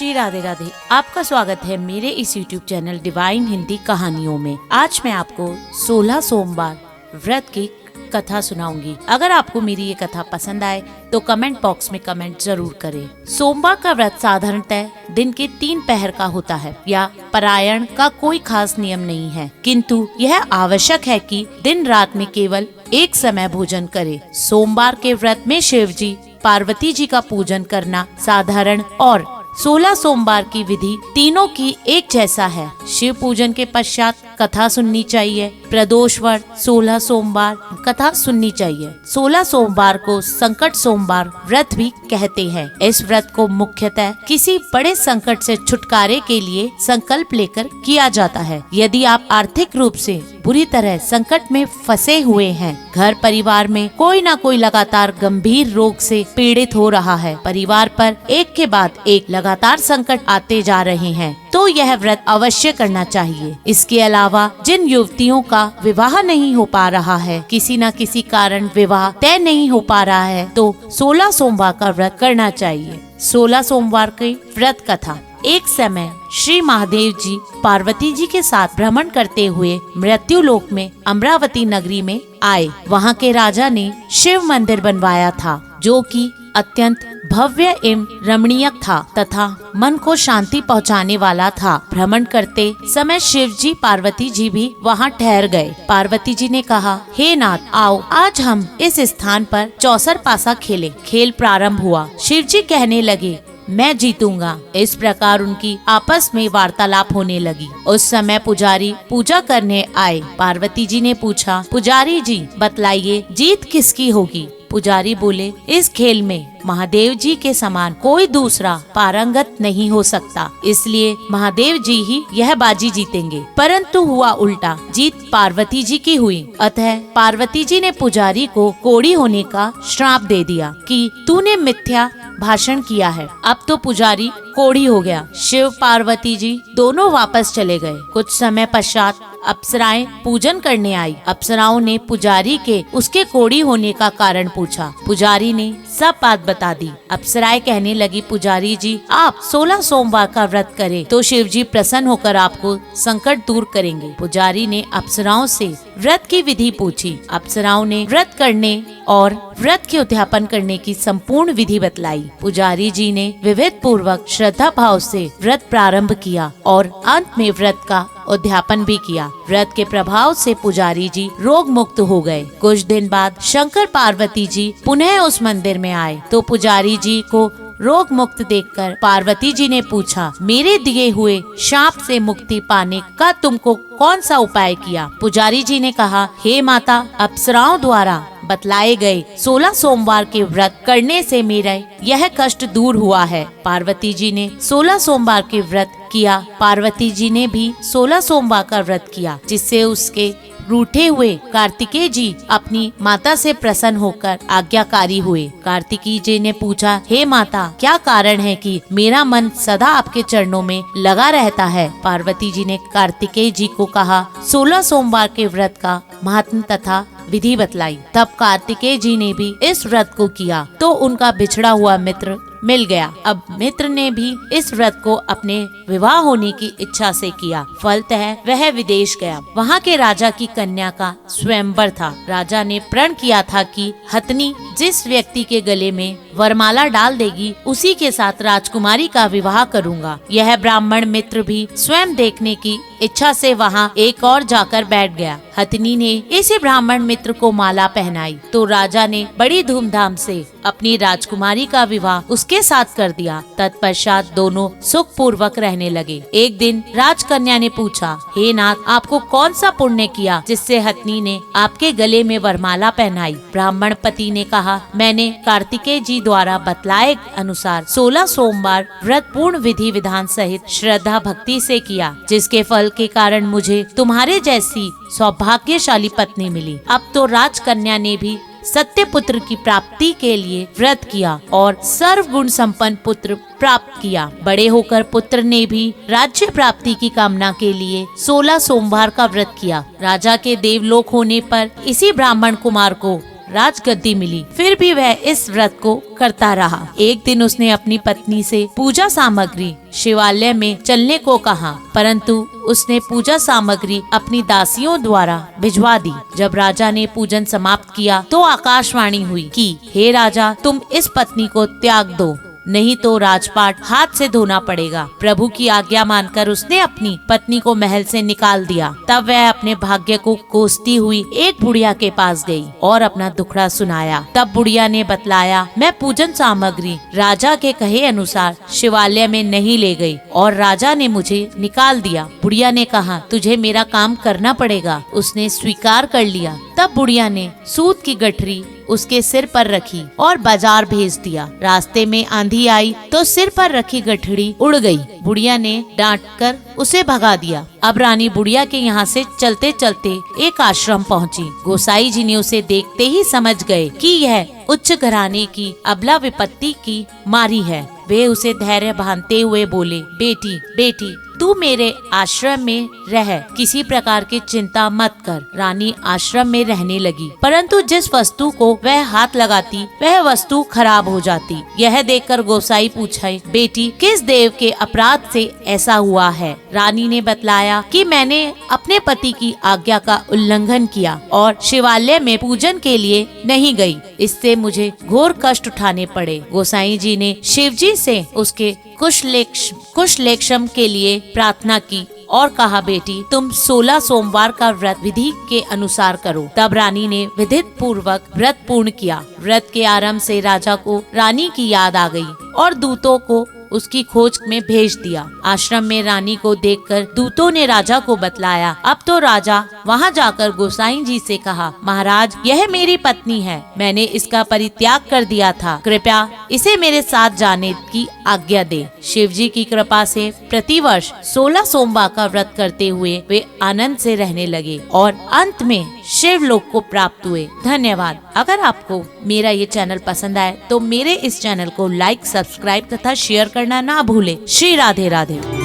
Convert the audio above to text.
श्री राधे राधे। आपका स्वागत है मेरे इस YouTube चैनल डिवाइन हिंदी कहानियों में। आज मैं आपको 16 सोमवार व्रत की कथा सुनाऊंगी। अगर आपको मेरी ये कथा पसंद आए तो कमेंट बॉक्स में कमेंट जरूर करें। सोमवार का व्रत साधारणतः दिन के 3 पहर का होता है या पारायण का कोई खास नियम नहीं है, किंतु यह आवश्यक है कि दिन रात में केवल एक समय भोजन करे। सोमवार के व्रत में शिव जी, पार्वती जी का पूजन करना साधारण और 16 सोमवार की विधि तीनों की एक जैसा है। शिव पूजन के पश्चात कथा सुननी चाहिए। प्रदोष व्रत 16 सोमवार कथा सुननी चाहिए। 16 सोमवार को संकट सोमवार व्रत भी कहते हैं। इस व्रत को मुख्यतः किसी बड़े संकट से छुटकारे के लिए संकल्प लेकर किया जाता है। यदि आप आर्थिक रूप से बुरी तरह संकट में फंसे हुए हैं, घर परिवार में कोई न कोई लगातार गंभीर रोग से पीड़ित हो रहा है, परिवार पर एक के बाद एक लगातार संकट आते जा रहे हैं, तो यह व्रत अवश्य करना चाहिए। इसके अलावा जिन युवतियों का विवाह नहीं हो पा रहा है, किसी न किसी कारण विवाह तय नहीं हो पा रहा है, तो 16 सोमवार का व्रत करना चाहिए। 16 सोमवार की व्रत कथा। एक समय श्री महादेव जी पार्वती जी के साथ भ्रमण करते हुए मृत्यु लोक में अमरावती नगरी में आए। वहाँ के राजा ने शिव मंदिर बनवाया था, जो कि अत्यंत भव्य एवं रमणीय था तथा मन को शांति पहुँचाने वाला था। भ्रमण करते समय शिव जी, पार्वती जी भी वहाँ ठहर गए। पार्वती जी ने कहा, हे नाथ, आओ आज हम इस स्थान पर चौसर पासा खेलें। खेल प्रारंभ हुआ। शिव जी कहने लगे, मैं जीतूंगा। इस प्रकार उनकी आपस में वार्तालाप होने लगी। उस समय पुजारी पूजा करने आए। पार्वती जी ने पूछा, पुजारी जी बतलाइए, जीत किसकी होगी? पुजारी बोले, इस खेल में महादेव जी के समान कोई दूसरा पारंगत नहीं हो सकता, इसलिए महादेव जी ही यह बाजी जीतेंगे। परंतु हुआ उल्टा, जीत पार्वती जी की हुई। अतः पार्वती जी ने पुजारी को कोढ़ी होने का श्राप दे दिया कि तूने मिथ्या भाषण किया है। अब तो पुजारी कोढ़ी हो गया। शिव पार्वती जी दोनों वापस चले गए। कुछ समय पश्चात अप्सराएं पूजन करने आई। अप्सराओं ने पुजारी के उसके कोढ़ी होने का कारण पूछा। पुजारी ने सब बात बता दी। अप्सराएं कहने लगी, पुजारी जी, आप 16 सोमवार का व्रत करें तो शिव जी प्रसन्न होकर आपको संकट दूर करेंगे। पुजारी ने अप्सराओं से व्रत की विधि पूछी। अप्सराओं ने व्रत करने और व्रत के उद्यापन करने की संपूर्ण विधि बतलाई। पुजारी जी ने विविध पूर्वक श्रद्धा भाव से व्रत प्रारंभ किया और अंत में व्रत का उद्यापन भी किया। व्रत के प्रभाव से पुजारी जी रोग मुक्त हो गए। कुछ दिन बाद शंकर पार्वती जी पुनः उस मंदिर में आए तो पुजारी जी को रोग मुक्त देखकर पार्वती जी ने पूछा, मेरे दिए हुए शाप से मुक्ति पाने का तुमको कौन सा उपाय किया? पुजारी जी ने कहा, हे माता, अप्सराओं द्वारा बतलाए गए 16 सोमवार के व्रत करने से मेरा यह कष्ट दूर हुआ है। पार्वती जी ने 16 सोमवार के व्रत किया। पार्वती जी ने भी 16 सोमवार का व्रत किया, जिससे उसके रूठे हुए कार्तिकेय जी अपनी माता से प्रसन्न होकर आज्ञाकारी हुए। कार्तिकेय जी ने पूछा, हे माता, क्या कारण है कि मेरा मन सदा आपके चरणों में लगा रहता है? पार्वती जी ने कार्तिकेय जी को कहा, 16 सोमवार के व्रत का महात्म्य तथा विधि बतलाई। तब कार्तिकेय जी ने भी इस व्रत को किया तो उनका बिछड़ा हुआ मित्र मिल गया। अब मित्र ने भी इस व्रत को अपने विवाह होने की इच्छा से किया। फलतः वह विदेश गया। वहाँ के राजा की कन्या का स्वयंवर था। राजा ने प्रण किया था कि हथनी जिस व्यक्ति के गले में वरमाला डाल देगी, उसी के साथ राजकुमारी का विवाह करूंगा। यह ब्राह्मण मित्र भी स्वयं देखने की इच्छा से वहाँ एक और जाकर बैठ गया। हथनी ने इसी ब्राह्मण मित्र को माला पहनाई तो राजा ने बड़ी धूमधाम से अपनी राजकुमारी का विवाह उसके साथ कर दिया। तत्पश्चात दोनों सुख पूर्वक रहने लगे। एक दिन राजकन्या ने पूछा, हे नाथ, आपको कौन सा पुण्य किया जिससे हथनी ने आपके गले में वरमाला पहनाई? ब्राह्मण पति ने कहा, मैंने कार्तिकेय जी द्वारा बतलाए अनुसार 16 सोमवार व्रत पूर्ण विधि विधान सहित श्रद्धा भक्ति से किया, जिसके फल के कारण मुझे तुम्हारे जैसी सौभाग्यशाली पत्नी मिली। अब तो राजकन्या ने भी सत्य पुत्र की प्राप्ति के लिए व्रत किया और सर्व गुण संपन्न पुत्र प्राप्त किया। बड़े होकर पुत्र ने भी राज्य प्राप्ति की कामना के लिए 16 सोमवार का व्रत किया। राजा के देवलोक होने पर इसी ब्राह्मण कुमार को राजगद्दी मिली, फिर भी वह इस व्रत को करता रहा। एक दिन उसने अपनी पत्नी से पूजा सामग्री शिवालय में चलने को कहा, परंतु उसने पूजा सामग्री अपनी दासियों द्वारा भिजवा दी। जब राजा ने पूजन समाप्त किया तो आकाशवाणी हुई कि हे राजा, तुम इस पत्नी को त्याग दो, नहीं तो राजपाट हाथ से धोना पड़ेगा। प्रभु की आज्ञा मानकर उसने अपनी पत्नी को महल से निकाल दिया। तब वह अपने भाग्य को कोसती हुई एक बुढ़िया के पास गई और अपना दुखड़ा सुनाया। तब बुढ़िया ने बतलाया, मैं पूजन सामग्री राजा के कहे अनुसार शिवालय में नहीं ले गई और राजा ने मुझे निकाल दिया। बुढ़िया ने कहा, तुझे मेरा काम करना पड़ेगा। उसने स्वीकार कर लिया। तब बुढ़िया ने सूत की गठरी उसके सिर पर रखी और बाजार भेज दिया। रास्ते में आंधी आई तो सिर पर रखी गठड़ी उड़ गई। बुढ़िया ने डांटकर उसे भगा दिया। अब रानी बुढ़िया के यहाँ से चलते चलते एक आश्रम पहुँची। गोसाई जी ने उसे देखते ही समझ गए कि यह उच्च घराने की अबला विपत्ति की मारी है। वे उसे धैर्य बांधते हुए बोले, बेटी बेटी, तू मेरे आश्रम में रह, किसी प्रकार की चिंता मत कर। रानी आश्रम में रहने लगी, परंतु जिस वस्तु को वह हाथ लगाती वह वस्तु खराब हो जाती। यह देखकर गोसाई पूछे, बेटी, किस देव के अपराध से ऐसा हुआ है? रानी ने बतलाया कि मैंने अपने पति की आज्ञा का उल्लंघन किया और शिवालय में पूजन के लिए नहीं गई। इससे मुझे घोर कष्ट उठाने पड़े। गोसाई जी ने शिव जी से उसके कुशलेक्षम के लिए प्रार्थना की और कहा, बेटी, तुम 16 सोमवार का व्रत विधि के अनुसार करो। तब रानी ने विधित पूर्वक व्रत पूर्ण किया। व्रत के आरंभ से राजा को रानी की याद आ गई और दूतों को उसकी खोज में भेज दिया। आश्रम में रानी को देखकर दूतों ने राजा को बतलाया। अब तो राजा वहां जाकर गोसाई जी से कहा, महाराज, यह मेरी पत्नी है, मैंने इसका परित्याग कर दिया था, कृपया इसे मेरे साथ जाने की आज्ञा दे। शिव जी की कृपा से प्रतिवर्ष 16 सोमवार का व्रत करते हुए वे आनंद से रहने लगे और अंत में शिव लोक को प्राप्त हुए। धन्यवाद। अगर आपको मेरा ये चैनल पसंद आए तो मेरे इस चैनल को लाइक, सब्सक्राइब तथा शेयर करना ना भूले। श्री राधे राधे।